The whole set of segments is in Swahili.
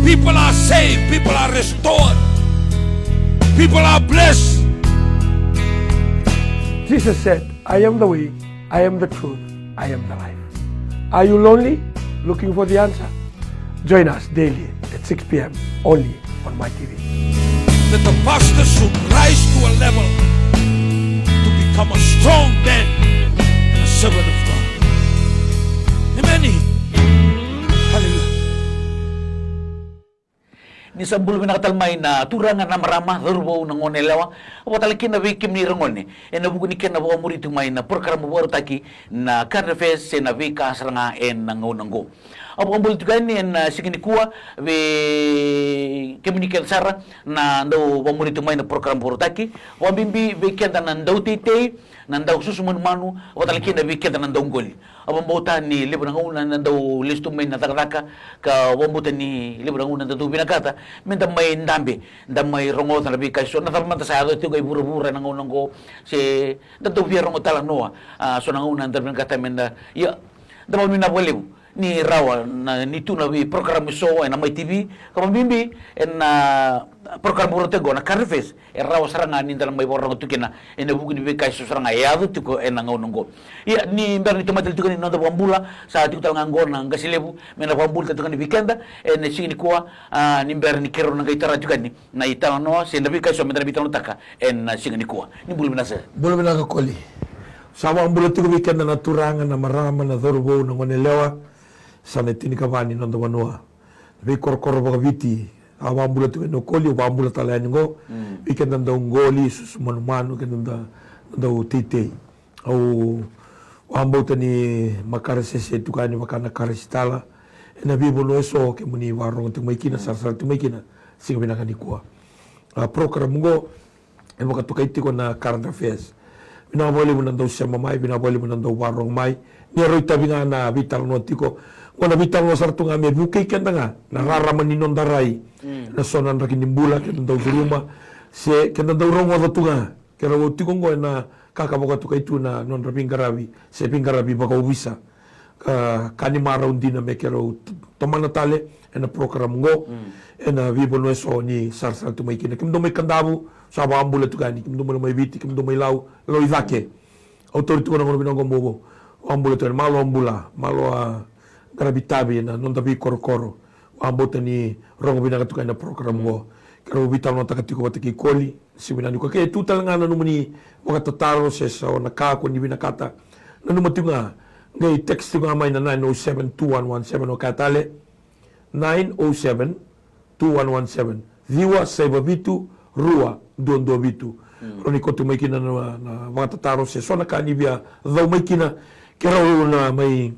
People are saved, people are restored, people are blessed. Jesus said, I am the way, I am the truth, I am the life. Are you lonely? Looking for the answer? Join us daily at 6 p.m. only on my TV. That the pastor should rise to a level to become a strong man, a servant of God. Amen. Hallelujah. Ni sambul minakatalmay na turangan na marama durbo ng onelawa watalakin na vikim ni rangone na bugun ken na muri tumay na program mo taki na karnefes na vika saranga en nangonango abo ambul tugan en siginikuwa ve communicate sara na ndo muri tumay na program mo taki wambimbi vekenda na ndo tite nandaw susumun manu watalakin na vekenda na ndo ngol abo mbota ni libra nguna na ndo listu may na takaka ka wambota ni libra nguna ndo binagata minta may damay rongot na labi kaso na tamang tasado ito kay bura-bura nang unang ko si dato biya rongot talang noa so nang unang damang katamin na ya damang minabaliw ni rawa na nito na bi program show na may TV kamabimbi na program buro tego na karfes rawa saranga ni dalang may borang tukina na bukin bi kaso saranga yado tuko nang unang ko ya ni ber ni tomatil tukan ni nanda bambula sa tuko talang anggon nang gasilebu mena bambul tukan ni weekenda na sini kuwa ni ber ni kero nang gaitara tukan ni na itala no si nabi kaso mena bitano taka na sini kuwa ni bulu binasa koli sama ang bulat tuko weekend na naturangan na marama na dorbo na wanelewa sana tini kavani nanda wanua nabi korkoro baka viti awa ang bulat tuko no koli wa ang bulat talayan ngo weekend nanda ungoli susumanu kenda nanda tite au wambota ni makarasese tukani wakana karasitala na bibo no eso ke muni warong tumaikina sarsar tumaikina singa binakani kuwa program ngo e makatukaiti ko na current affairs binaboli mo nandaw siya mamay binaboli mo nandaw warong may nero itabi nga na vital no tiko wana vital no sarto nga me bukay kenda nga nararaman ni nondaray na sonan rakinimbula kenda daw duruma se kenda daw rongo daw nga kera tiko ngo na kakaboka tuka itu na non rabing garabi se pingarabi baka ubisa kani maraw din na mekero tomana tale na program ngo na vibo no eso ni sarsal tu may kina kimdo may kandabu sa ambula tu gani kimdo may biti kimdo may law izake autorito ko na ngono binongo bobo ambula tu malo garabitabi na non tabi korokoro ambota ni rongo binaga tu na program ngo kero vital no takatiko watiki koli siminani ko kaya tutal nga nanumuni wakatataro sa nakako ni binakata nanumati nga ngay text nga may na 907-2117 o katale 907-2117 Viwa Saibabitu Rua Duanduabitu Roni ko tumay kina na wakatataro sa nakanibia daw may kina kero na may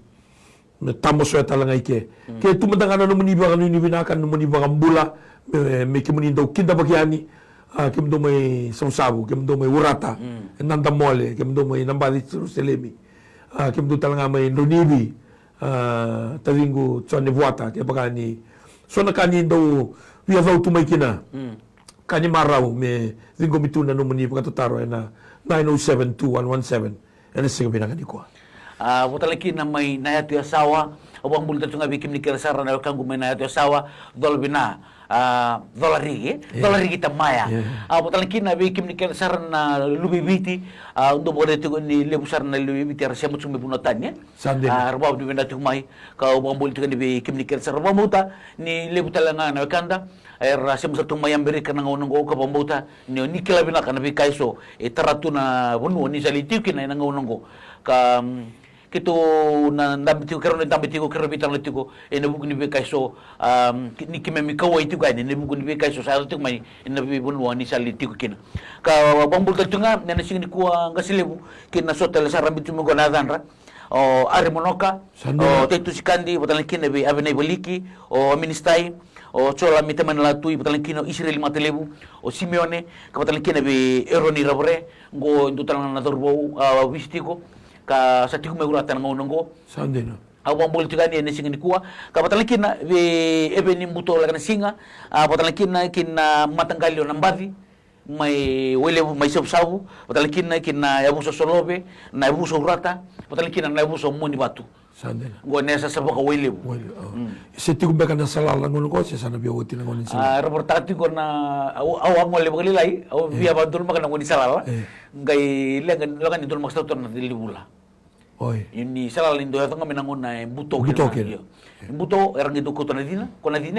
tamo so talang ay ke kaya tumadang ano numuni ba kanu ni binakan numuni ba kambula may kimuni daw kinda bagyani kimdo may sausabu, kimdo may urata, nandamole, kimdo may nambadi Jerusalemi, kimdo talaga may nunibi, talingo tsuan ni buwata, kaya baka ni, so nakani daw, wiya daw tumay kina, kani maraw, may zingo mituna numuni pagkatutaro, na 907-2117, yan ang sige binakani ko. Butalaki na may nayati asawa, awang bulta tunga bikim ni kirasara na kang may nayati asawa, dolbi na, dolari tamaya butalaki na bikim ni kirasara na lubibiti undo bode tu ni lebusar na lubibiti arsia mutsum bunatan ya arbaw di benda tumay ka awang bulta ni bikim ni kirasara bamuta ni lebutalanga na kanda rasim sa tumayang beri ka nangonong ko kapambuta ni kilabina ka na bikaiso itaratu na bunu ni salitiw kinay nangonong ko ka kito na ndambiti ko karon ndambiti ko karon bitang letiko nabugo ni kayso ni kimemi kawai tu gani nabugo ni kayso sa tu may nabi bunwa ni salitiw kina ka bambul tunga na sing ni ko ngasilebu kina so tele sa rambitu mo gonadan ra o arimonoka o tetu sikandi botalan kina be avenay baliki o ministay o chola mitaman latui botalan kina Israel matelebu o Simeone ka botalan kina be eroni rabre ngo ndutalan na dorbo wistiko ka sa tiku meguratan ng unang Sunday no. Awang bol tigani ni singa ni kuwa ka patalakin na ebe ni buto laga na singa patalakin na kin matanggalyo ng badi may wele may sabsabu patalakin na kin yabuso solobe na yabuso rata patalakin na yabuso muni batu Sandela. Ngone sa sabaka wile. Se ti kumbeka na salala ngono ko se sana biya woti na ngono sila. Reportati ko na awang wale bagalilay, aw biya ba dul maka ngoni salala. Ngai lengan dul maksa to na dilibula. Oi. Ini salala indo ya tanga menangon na buto. Buto erang itu ko to na dina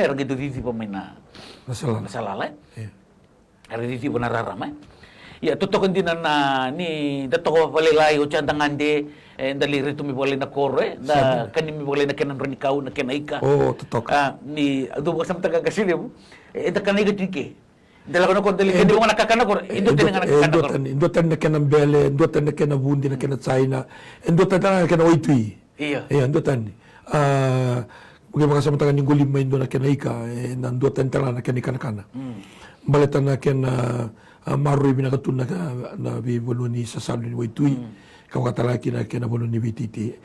erang itu diti pamena. Masalala. Erang diti bonararama. Ya totokan din na ni datoko palilay o chantangan de dali rito mi boleh na kore da kanim mi boleh na kenan ronikau na kenaika. Oh totok. Ni adu basam taga kasilim da kanai gatike. Dala kono kon dali kendi mo nakakana ko indo tin nga nakakana ko. Indotan na kenan bele, indotan na kenan bundi na kenan China, indotan na kenan oitui. Iya. Iya indotan. Mungkin makasama taga ni gulim indo na kenaika na indotan tala na kenika kana. Baletan na kenan marui binakatun na bibolo ni sa salo ni Waitui kau katalaki na kena bolo ni BTT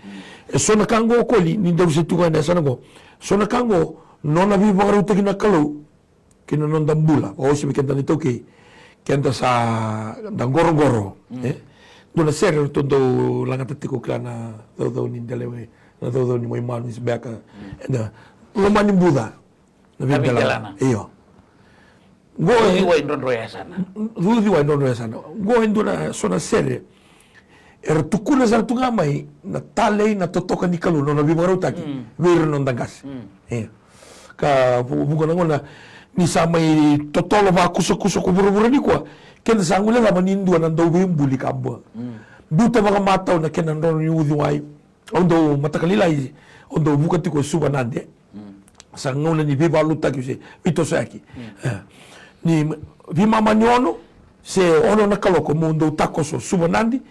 so na kango koli ni daw sa tukan na sana ko so na kango no na bibaro ta kinakalo kinanon dambula o si kenta nito kenta sa dangoro-goro do na ser to do langat tiko kana do ni delewe na do ni mo imanu is beka na lomani buda na bibela iyo Dudi wa indon roya sana. Go indona sona sere. Tukuna sa tunga mai na talay na totoka ni kalu no na bibaro taki. Wir non dangas. Ka bugo na ni sa mai totolo ba kuso ko buru ni ko. Ken sa ngula la manindu na do buli kabo. Buta mga mataw na kenan ron ni udiwai. Ondo matakalilai. Ondo bukati ko subanande. Sa ngona ni bibalo taki se vito saki. Ni vimama nyono se ono na kaloko mundo takoso subanandi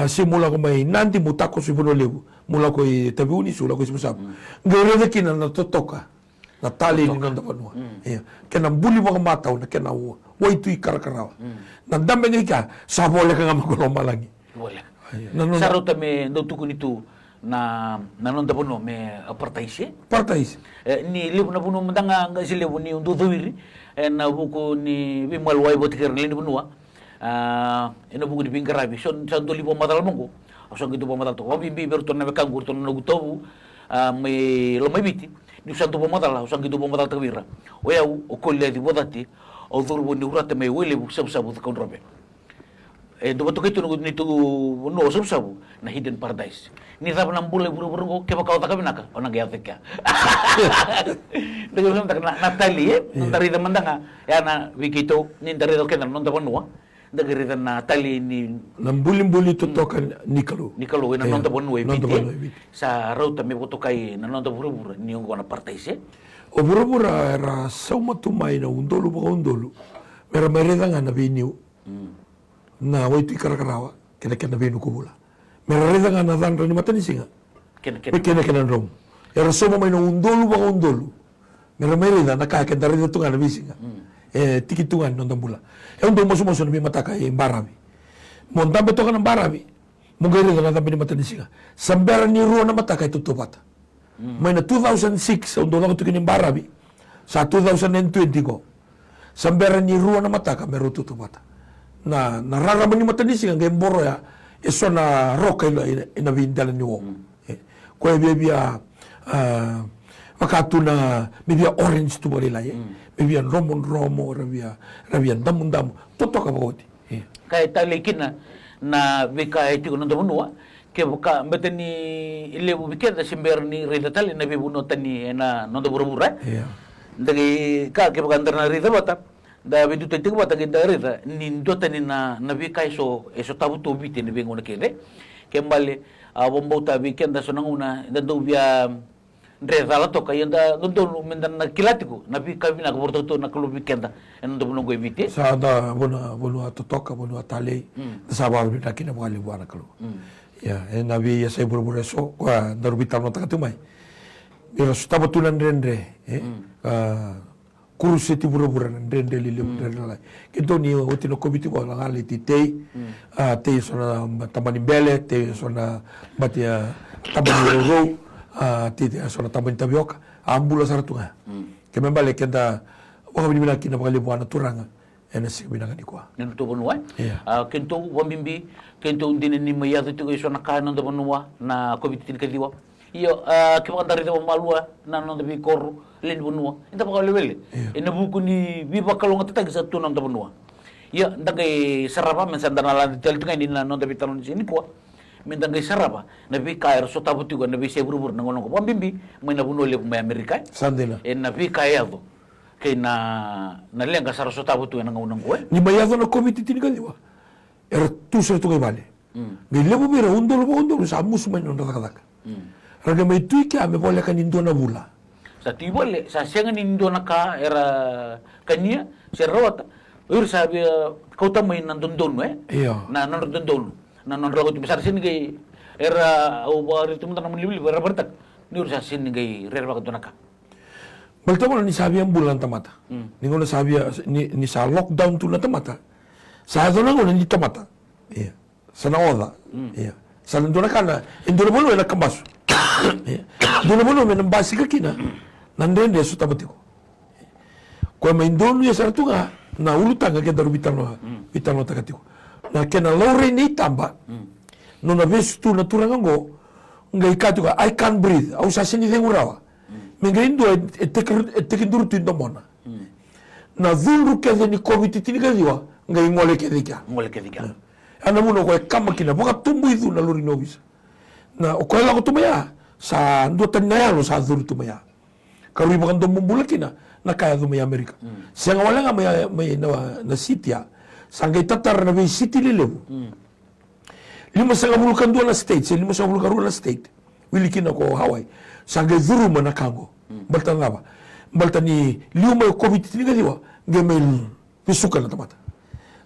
se mula ko mai nandi mutako su bono lebu mula ko i tabiuni sula ko sibusap ngere de kina na totoka na tali ni nanda panua kena buli mga mataw na kena waitu i karakarawa na dambe ni ka sa bole ka ngamakoloma lagi boleh saro tame ndo tukunitu na nanonda puno me apartaise ni lebu na puno mandanga nga si lebu ni undo dawiri na buku ni bimal wai botikir ni punua eno buku di pingkarabi son santo libo matal mongko asang gitu pamatal to bimbi berton na kangur ton na gutobu me lo mai biti ni santo pamatal asang gitu pamatal tawira o ya o kolle di bodati o durbo ni urate me wele bu sabu kon robe do bato kito ni tu no sabu na hidden paradise ni rap nam bule buru-buru ko ke bakau takabinaka ona gaya teka Dagol sam tak Natali dari mandanga ya na wikito ni dari do kenan non taponwa dagari na Natali ni nambulim-buli totokan nikalo na non taponwa biti sa rauta me boto kai na non buru-buru ni ngo na partaise o buru-buru era sauma tumai na undolu ba undolu mera mereda nga na biniu na waitu karakarawa kena binu kubula mereda nga na dan ni matani singa kena rom era sauma mai na undolu ba undolu mera mereda na ka dari tu nga na bisinga tikitungan non tambula undo moso na mataka e barabi montambe to kana barabi mugere nga na matani singa sambera ni ruo na mataka itu topata may na 2006 undo lang to kini barabi sa 2020 ko sambera ni ruo na mataka meru tutupata na nararaman ni matani singa ngem boro ya eso na roka ina vindalan ni wo ko bebia wakatu na bebia orange tu bori lai bebia romo rabia damun toto ka boti kai talikin na vika itu non damunwa ke buka betani ilebu bikeda simberni redatali na bibuno tani na non buru-buru dagi ka ke bukan na rida bata da bidu tetik bata ke rida nindo tani na vika eso tabu to biti ni bengo na kele kembali bombota bikenda sonanguna da dubia reda la toka yanda dondo mendan na kilatiku na vika bina borto to na klubi kenda en do bungo biti sa da bona toka bona tale sa bar bita kina wali wana kalu ya na vi ya sai buru-buru eso kwa darubita no takatumai bira staba tunan rendre kuruseti buru-buru rendre lili rendre kito ni otino komiti ko la ngali titei te sona tamani bele te sona batia tabani ro tite sona tamani tabioka ambula saratunga ke membale kenda wa bini kina bakali buana turanga ena sik binanga ni kwa nendo to bonwa kento wambimbi kento undine ni maya to sona kana ndo bonwa na komiti tin kadiwa Iyo kipakandari ta malua na non tabi koru len bunua. Inta pa kalewele. Ina buku ni biba kalong tatag sa tunan ta bunua. Iya ndagay sarapa men sandana la tel tunga ni na non tabi talon sini ko. Men ndagay sarapa na bi kair so tabuti ko na bi sebrubur na ngono ko pambimbi may na buno le may Amerika. Sandina. Na bi kayado kay na lenga sar so tabuti na ngono ko. Ni mayado na komite tinigaliwa. Era tu ser tu vale. Ngai lebu mira undolo sa musu man non dakadaka. Raga may tui kaya me boleh kan indo na bula. Sa tibole sa siangan indo na ka era kanya si rawat. Ur sabi kau tamay nan dondon Iya. Na nan dondon. Na nan rawat besar sini gay era au bari tu mentang melibili era bertak. Ni ur sa sini gay rera bakat donaka. Balta mo ni sabi ang bulan tamata. Ni ngono sabi ni sa lockdown tu na tamata. Sa do na ngono ni tamata. Iya. Sa naoda. Iya. Sa ndo na kana indo na bolo na kambaso. Dono mono men basi ka kina nandende su tabatiko ko me indonu ya sartunga na ulutanga ke daru bitano takatiko na kena lore ni tamba no na vestu na turanga ngo ngai katuka I can't breathe au sa sini dengurawa me ngaindo tekindur tu ndomona na dhundu ke ni covid tinika diwa ngai ngole ke dika ana muno ko kama kina boka tumbu itu na lori nobis na o ko la ko tumaya sa ndo tanaya lo sa dhuru tumaya karu ibakan do mumbula kina na kaya tumaya Amerika siang wala nga may na sitia sangai tatar na may city lelebu 52 na state 52 na state wili kina ko Hawaii sangai dhuru mana kango balta ngaba balta ni liuma covid tinika diwa gemel pisuka na tamata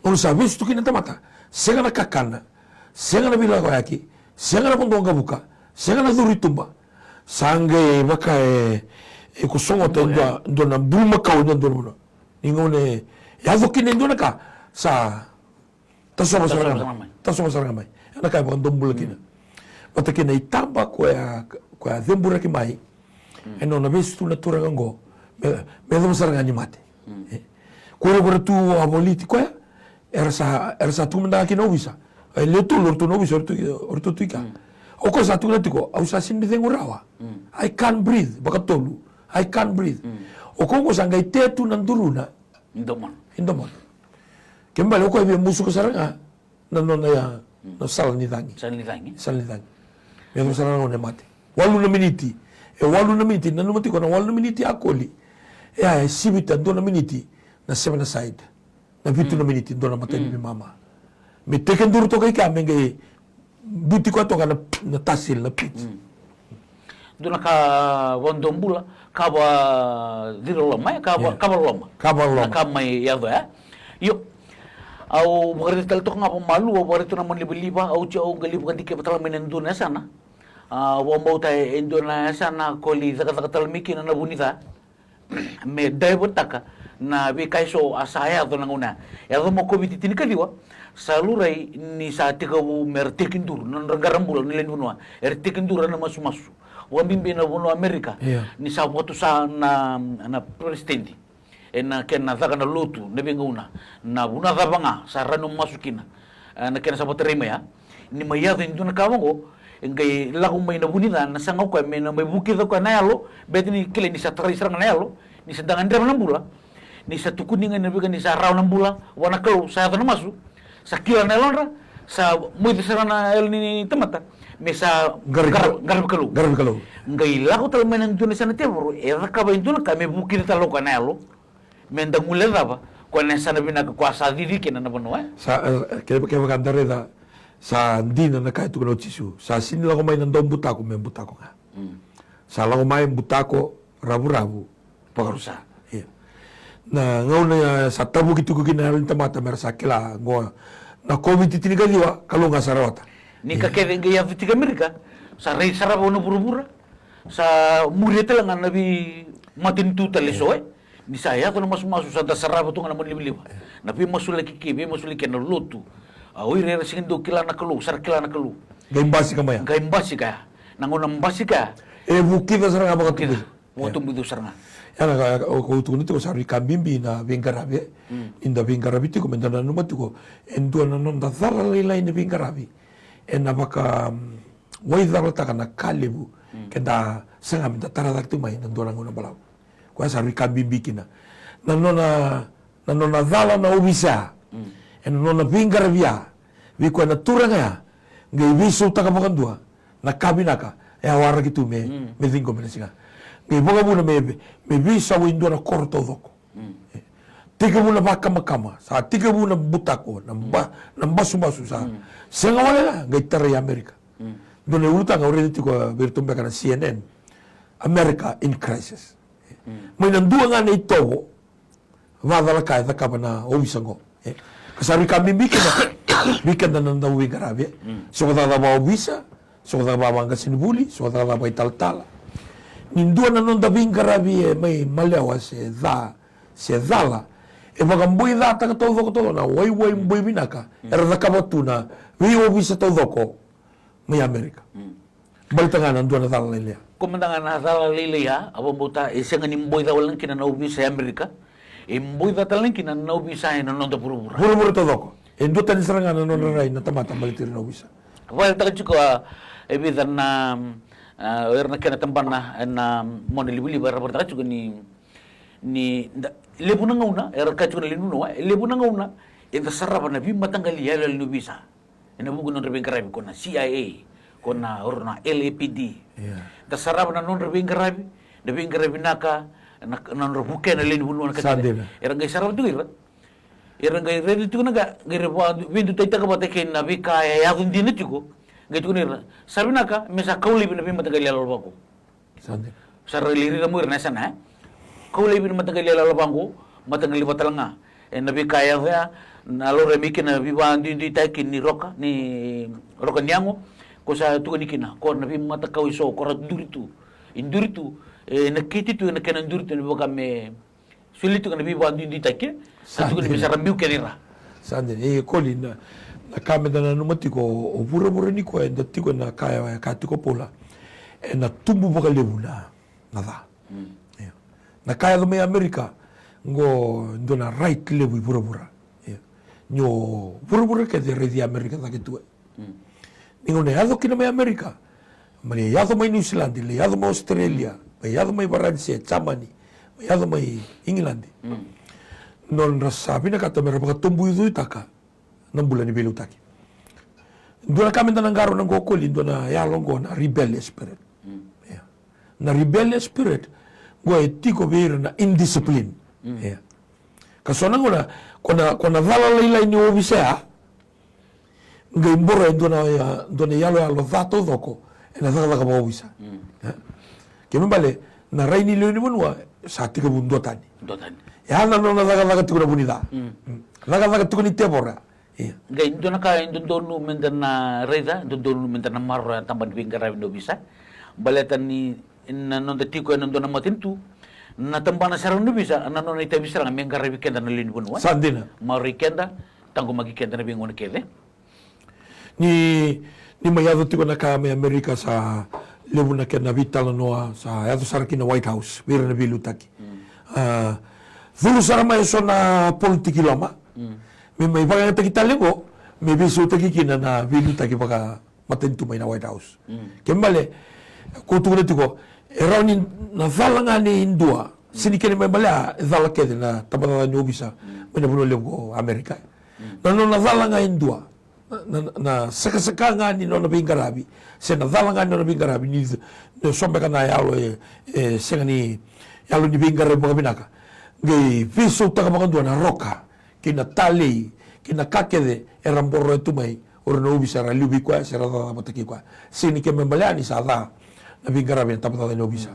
ono sa vistu kina tamata senga na kakana senga na bila ko yaki senga na pondonga buka senga na dhuru tumba sange baka ko songo to ndo na bulma ka ndo ndo ningone ya zokine ndo naka sa tasoma saranga mai ana ka ndo mbula kina patakina itamba ko ya dhembura ki mai eno na vistu na turanga ngo me ndo saranga ni mate ko tu abolitico era sa tu manda ki no visa le tu lor tu no visa ortu tika o ko sa tu natiko au sa sin de ngurawa I can't breathe bakatolu I can't breathe o ko sanga ite tu nanduruna indomon kembali ko be musu ko saranga nanona ya no sal ni dangi me no saranga ne mate walu na miniti nanu mati ko na walu na miniti akoli ya sibita do na miniti na seven aside na vitu na miniti do na mate ni mama me teken duru to kai ka mengai buti ko to na tasil na pizza duna ka wondombula ka ba diroloma ka loma ka mai ya do yo au bagarit tal to nga pamalu au bagarit na manlibiliba au cha au galib kan dike batal menenduna sana wa mauta endona sana koli zakatal mikina na bunita me daibotaka na bi kaiso asaya do nanguna ya do mo covid tinika diwa salurai ni sa tika wo mertekindur non rangarambula ni len bunwa ertekindur na masu wambimbi na buno Amerika ni sa foto sa na presidenti na kena zaka na lutu na binguna na buna zabanga sa rano masukina na kena sa terima ya ni mayado induna kawango ngai lagu may na bunida na sangaw ko may na may bukid ko na yalo bet ni kile ni sa trisrang na yalo ni sa dangan dram ng bula ni sa tukuningan na bigan ni sa raw ng bula wana kaw sa ato na masu sa kila na yalon sa muy sa na el ni tamata me sa garab kalu ngai lagu tal may nandun sa na tebro era ka ba indun ka may bukid talo ka na yalo me ndangule ba ko na sa na binagkuasa didi kina na bono sa kaya magandare da sa dina na kahit ko chisu sa sinila ko may nandong butako may butako nga sa lang ko may butako rabu-rabu pagarusa na ngaw na sa tabu gitu ko ginalin tamata mera sa kila ngo na covid tiniga diwa kalau nga sarawata ni kakede nga ya vitika Amerika sa rei sarabo no burubura sa murete lang nabi matintu talisoy ni saya ko na masu sa dasarabo to nga naman libliwa nabi masulaki kibe masulaki na lutu Awi rera singindo kila na kalu, sar kila na kalu. Gaimbasi ka maya? Gaimbasi ka. Nangunang basi ka. Bukida sarang apa katubi? Tumbudo sarang. Yana ka ko tu nito sa rikambimbi na bingarabi. Inda bingarabi ti ko mendana numati ko. Endo na non da zara lila ina bingarabi. Na baka waidala taka na kalebu kenda sanga minta taradak tu mai nandora ngona balau kwa sa rikambibikina nanona dhala na ubisa nona vingar via vi kwa na turanga ngai visu taka pakandua na kabinaka awara gitu me dingo menesinga ngai boga buna me visa windo na korto doko tiga buna makama sa tiga buna butako namba sumasu sa senga wala ngai tara Amerika done utang already tiko bertumbe kana CNN America in crisis may nandua nga na ito vadala kaya taka na obisango kasari kami bikin na nandawi garabi so kata ba obisa so kata ba mangga sinibuli so kata ba italtala nindua na nandawing garabi may malewa se dala bagamboy data ka todo na way boy binaka era nakabatu wi obisa todo ko may Amerika. Baltangan nandun na tala lilia. Kumandangan na tala lilia, abang buta, isang animboy daw lang kinanaubi sa Amerika. Imboy daw talang kinanaubi sa nanondo puro-puro. Puro-puro todo ko. Endo tan serangan nanonoray na tamata balitir na ubisa. Well, taga chiko, ebidan na, na kinatamban na monilibili para taga chiko ni lebu na ngauna, kachiko na linuno, lebu na ngauna, ito sarapan na bimatanggal yala linubisa. Inabugo ng rabing karabi ko na CIA, ko na LAPD. Tasarap na nung rabing karabi naka, nanrabuke na linubuno na kachila. Erang gay sarap ito irat. Erang gay ready ito na ga, gay rebuwa, windu tayo tagabatakin na bika yayakon din ito ko. Gay ito nira. Sabi naka, mesa kaulibin na matagal yalalabang ko. Sa reliri na mo rin, nasa na, kaulibin na matagal yalalabang ko, matagal libat lang nga. Nabi kaya kaya, nalo remikin na biba hindi tayo ni Roca Nyango ko sa tuwa ni kina ko nabi matakaw iso ko induritu nakiti tu nakan induritu ni baga me sulitu kan biba hindi tayo sa tuwa ni bisa rambiu kenira sande koli na kamera na numatiko o pura ni ko ndatiko na kaya katiko pola na tumbu baga lebuna nada na kaya do me Amerika ngo ndona right lebu pura nyo pura ke de redi Amerika da que tu ningo ne ado que no me Amerika mani yado mai New Zealand le yado mai Australia mai yado mai Varansia Germany mai yado mai England non rasabi na kata mera baka tumbu itu taka nang bulan ni belu taki dua kami tanang garo nang kokoli dua ya longo na rebellious spirit na rebellious spirit gue tiko bir na indiscipline kasona kona vala leila ni obisa ngai mbora dona yalo vato doko na daga ba obisa ke mbale na raini le ni bunwa sa tika bundo tani ya na daga tikuna bunida daga tikuni tebora ngai dona ka donu mendan na reda donu mendan na marro tamban bingara no bisa baletan ni non de tiko non dona matintu na tambana sarang no bisa nanon ita bisa nga mengara weekend na lin bunwa sandina marikenda tango magikenda na bingon kede ni mayado tiko na kami Amerika sa lebu na kena vital noa sa yado saraki na White House bira na bilu taki thulu sarama eso na politiki lama may baga taki talego may bisu taki kina na bilu taki baka matentu may na White House kembale kutu tiko eroni na vala nga ni Indua sinikene may bala vala kede na tabata nyo bisa may nabuno lego Amerika na vala nga Indua na saka nga ni no nabing garabi se na vala nga no nabing garabi ni sombe kana yalo senga ni yalo ni bing garabi binaka gay piso taka makandua na roka kina tali kina kakede eramboro etu may or no bisa ra lubi kwa sera da mataki kwa sinikene may bala ni sa da nabing garabi na tabata nyo bisa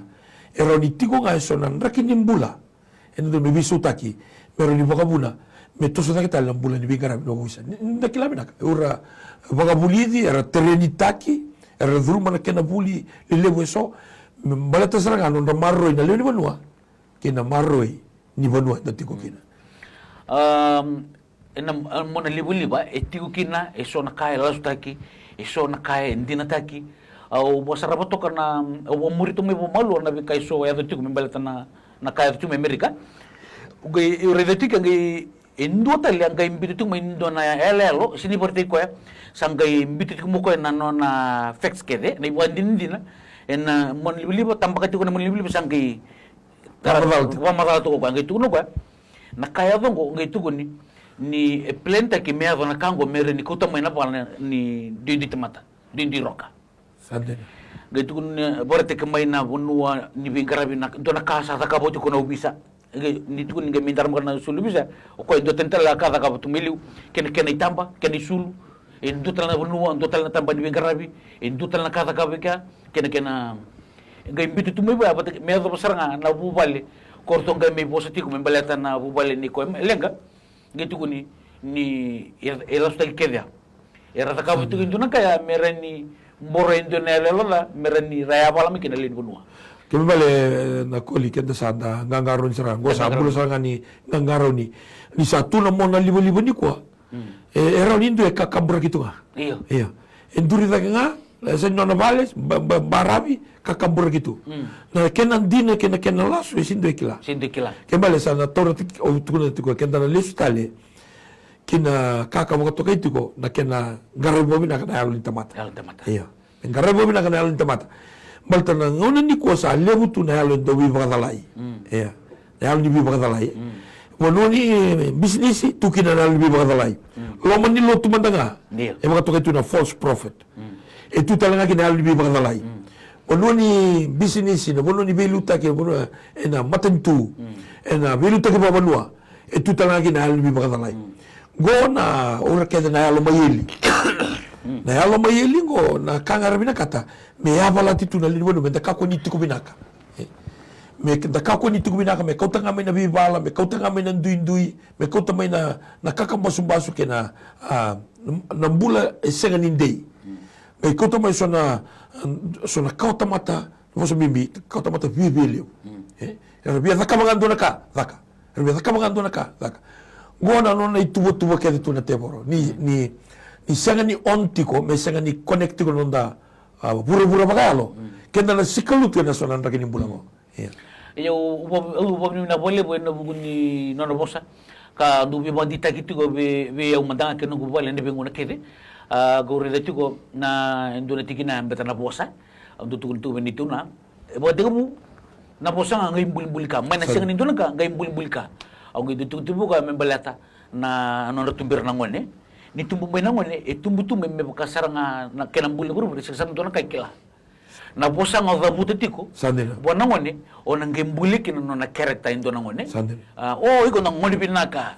ero ni tiko nga eso nan rakinimbula eno do bisu taki pero ni bakabuna metoso taki tal nambula ni bingara no bisa ndakila binaka ora bakabulidi era terreni taki era druma na kena buli levo eso balata saranga no marroi na leoni banua kena marroi ni banua datiko kina mona libuli ba etiko kina eso na kaya lasu taki eso na kaya ndina taki au masarap to kana au murito may bumalu na bi kay so ya to membala na kaya to Amerika ugay redeti kay Indo tali ang gaimbito tu maindo na elelo sini berarti ko sanggai imbito tu mo ko na no na facts kede na iwan din na en mon libo tambak itu ko na mon libo sanggai maral to ko ngai tu no ko na kaya dong ko ngai tu ko ni plenta ki me na kango mere ni kuta mai na pala ni di temata di roka Sande. ngai tu ko berarti ke mai na bunua ni bingarabi na do na kasa ta ka bo ko na ubisa ni tu ninguém me dar na sulu bisa o ko do tentar la kada ka tumiliu ken itamba ken sulu en do tal na bunua do tal na tamba di bengarabi en do tal na kada ka beka ken ngai bitu tu me ba me do saranga na bubale korto ngai me positivo me baleta na bubale ni ko lenga ngai tu ni era sta kedia era ta ka tu ndu na kaya mereni mboro indonele la mereni raya bala me ken lin bunua Kami bale na koli kenda sada ngangaron serang. Gua sabulu serang ni ngangaro ni satu na mo na libo ni kuah. Era ni tu kakambur gitu ah. Iya. Enduri tak nga, senyo na bales barabi kakambur gitu. Na kenan dina kena lasu sindu ekila. Kami bale sana toro tukuna tuko kenda na lesu tali. Kina kakambur katoka itu ko na kena garabomi na kana alun tamata. Iya. Garabomi na kana alun tamata. Balta na ngona ni kuasa lebu tu na halo do biba dalai. Ya. Na halo ni biba dalai. Wono ni business tu kina na biba dalai. Lo mani lo tu mandanga. E mga to itu na false prophet. E tu talanga kina halo ni biba dalai. Wono ni business na wono ni beluta ke wono na matentu. Na beluta ke babanua. E tu talanga kina halo ni biba dalai. Go na ora ke na halo mayeli. Na halo mayeli go na kangara bina kata me avala titu na libo me kako ni tiku binaka me kako ni tiku binaka me kauta ngamai na bibala me kauta ngamai na ndui me kauta mai na kaka basu ke na bula senga nindei me kauta mai sona kauta mata moso mimi kauta mata bibelio era bia daka mangando na ka daka era bia daka mangando na ka daka gona no na itubo ke tu na teboro ni senga ni ontiko me senga ni connectiko nonda pura-pura magalo. Kenda na sikalut na so nan rakin bulan mo. Yo ubo ni na bole bo na bugun ni nono bosa ka dubi bandita gitu go be yung madanga ke nungu bole ni benguna kede. Go relate go na indona tikina beta na bosa. Ang tutukul tu benito na. Bo de mo na bosa nga ngay bulbul ka. May na sing nindona ka ngay bulbul ka. Ang tututubo ka membalata na ano na tumbir na ngone. Ni tumbu may nangon tumbu me bakasar nga na kenambul guru sa santo na kay kila na bosa nga gabuti tiko sandina bo nangon o nang gembuli kin no na kereta indo nangon sandina iko nang ngoni pinaka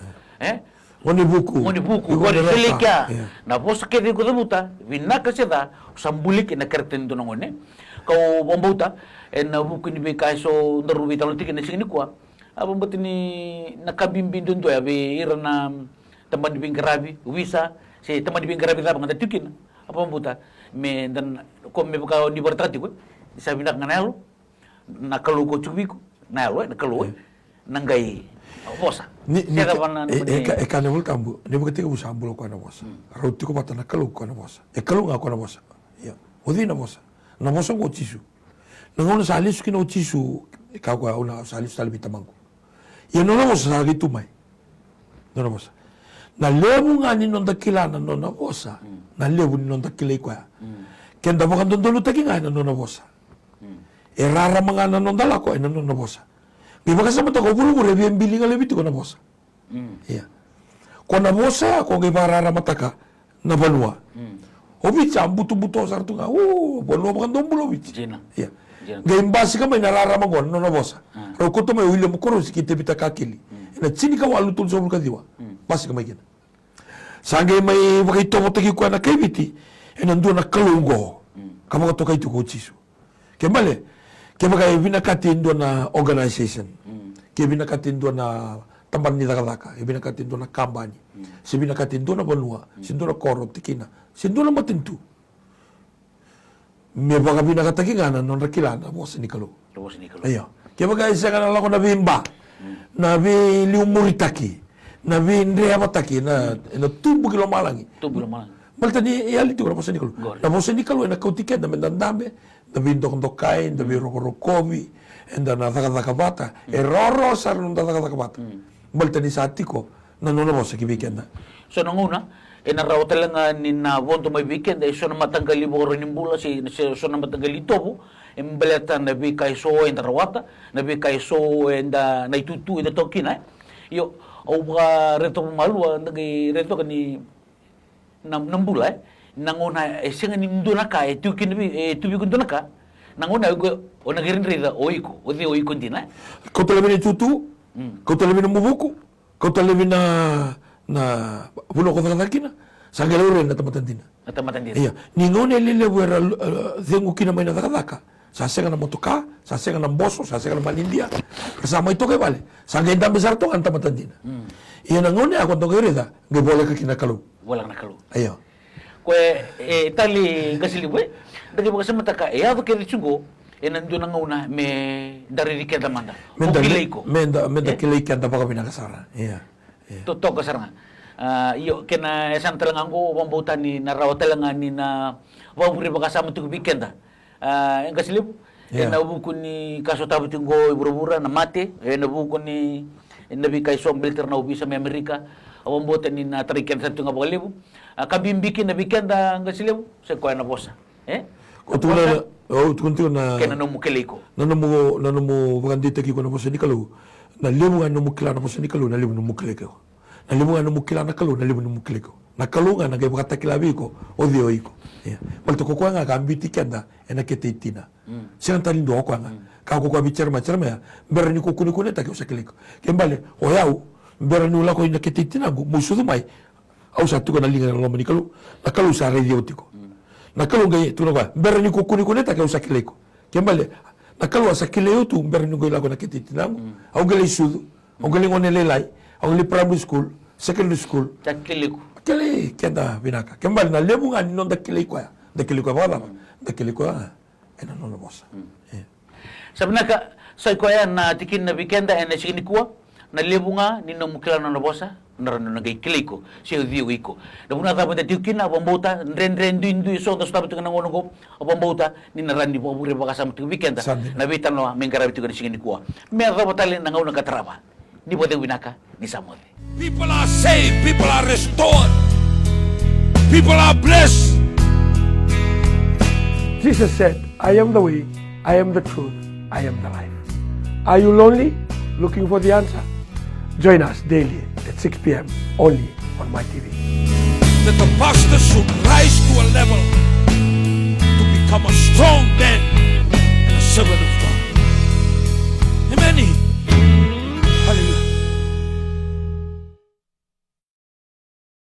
ngoni buku ngoni selika na bosa ke ko dabuta vinaka seda sambuli kin na kereta indo nangon ko bombuta na buku ni be kaiso darubi talo tikin na singni ko abombat ni nakabimbindo ndo ya be irana teman di Bingarabi, Wisa, si teman di Bingarabi lah pengantar tukin, apa membuta, me dan kau me buka di bertati ko, sabi nak nganalo, nakalu ko cubiku, nalo, nakalu, nanggai, bosa. Siapa mana? Ekane mul kambu, ni buka tiga busa ambulo ko na bosa, rauti ko bata nakalu ko na bosa, ekalu nga ko na bosa, ya, odi na bosa ko chisu, nangono salis kino chisu, ikaw ko una salis tali bitamangko, yan no na bosa sa gitumay, no na bosa. Na lebu nga ni non dakila na non na bosa na lebu ni non dakila ko kenda mo kan dondolo taki nga na non na bosa rara mga na non dala ko na non na bosa bi baka sa mata ko buru bi bili nga lebi ko na bosa iya ko na bosa ko gi barara mataka na banwa obi cha buto sar tu nga bolo mo kan dombulo bi iya gaimbasi ka may narara magon no na bosa ro ko to may ulo mo ko sikite bita kakili na chini ka walu tul sobul ka diwa basi ka may gina sange may wakito mo tagi ko na kebiti enando na kalungo kamo ka to kay tuko chisu kemale kemaka binakatin do na organization kebinakatin do na tamban ni dakalaka kebinakatin do na kambani sibinakatin do na banua sindo na koro tikina sindo na matintu me baka binakataki nga non rakilana boss ni kalu ayo kemaka isa kana lako na bimba na bi liumuritaki na vindre amataki na tumbu kilo malangi malta ni yali tu raposa nikolo na bosa nikolo na kautiket na mendandame na vindo kondokai na viro rokovi enda na taka bata roro sar no taka bata malta ni satiko nanonovosa ki weekend. So nanguna, raw talaga ni na wonto may weekend, so na matanggali mo rin yung bula, so na matanggali tobo, baleta na bi kay so and rawata, na bi kay so and naitutu ina tokina. Yo, o ba reto malwa, nagay reto kani ng bula, nanguna, singa ni ndunaka, tukin tubi kundunaka, nanguna, o nagirin rida, oiko, o di oiko din, Kau talamin ni tutu, kau talamin ng mubuku, kau talamin na pulo ko nakakina, sa galaw rin na tamatan din. Iya, ningon elele wera zengu kina may nakakaka, sasega na motoka, sasega na boso, sasega na malindia, kasama ito kay bale, sa ganda besar to ang tamatan din. Iya nangon ako to gereda, gebola ka kinakalo. Walang nakalo. Ayo. Kwe tali gasiliwe, dagi mo kasama taka, ako kaya chungo, nandun na una, may daririkin na manda. Kilay ko. Menda kilay ka na baka pinakasara. Iya. Totoo kasar nga. Iyo, kina isang talangan ko, pambutan ni narawa talangan ni na wawuri ba kasama ito weekend. Yung kasilip, nabuko ni kaso tabi tinggo ibura-bura na mati, nabuko ni nabi kay Song Milter na ubi sa Amerika, pambutan ni natarikin sa ito nga bagalib. Kabimbikin na weekend ang kasilip, sa kuya na bosa. Kunti na kaya nanumukilay ko. Nanamu bagandita ki ko na bosa ni kalu. Nalimu nga numukila na bosa ni kalu, nalimu numukilay ko. Nalimu nga numukila na kalu, nalimu numukilay ko. Nakalu nga nagay baka takilabi ko, o di oi ko. Malto ko nga gambiti kenda ena keteitina. Siang talindo ko nga. Ka ko bicara ya. Berani ko kuni ta ko sakilay ko. Kembale, o yau, berani ula ko ina keteitina musudu mai. Au satu ko nalinga na ni kalu. Nakalu sa radio tiko. Nakalu gay tu na berani ko kuni ta ko sakilay ko. Kembale, nakalu sa kilay tu berani ko ila ko na keteitina. Au galay sudu. Au galay ngonelelay. Au li primary school, secondary school. Takili ko. Kili kenda binaka. Kembali na lebu nga ninon dakili ko ya. Dakili ko wala. Dakili ko ena non bosa. Sabi na ka, sa kuya na tikin na weekenda na sige ni kuwa, na lebu nga ninon mukila na bosa, naran na gay kili ko. Siya diyo ko. Na muna tapos na tikin na pambuta, ren du so tas tapos ng ngono ko, pambuta ni naran di po buri baka sa weekenda. Na bitan no mengarabi tikin sige ni kuwa. Meron pa talin nang una katraba. Ni pwede winaka ni Samuel. People are saved, people are restored, people are blessed. Jesus said, I am the way, I am the truth, I am the life. Are you lonely? Looking for the answer? Join us daily at 6 p.m. only on my TV. That the pastor should rise to a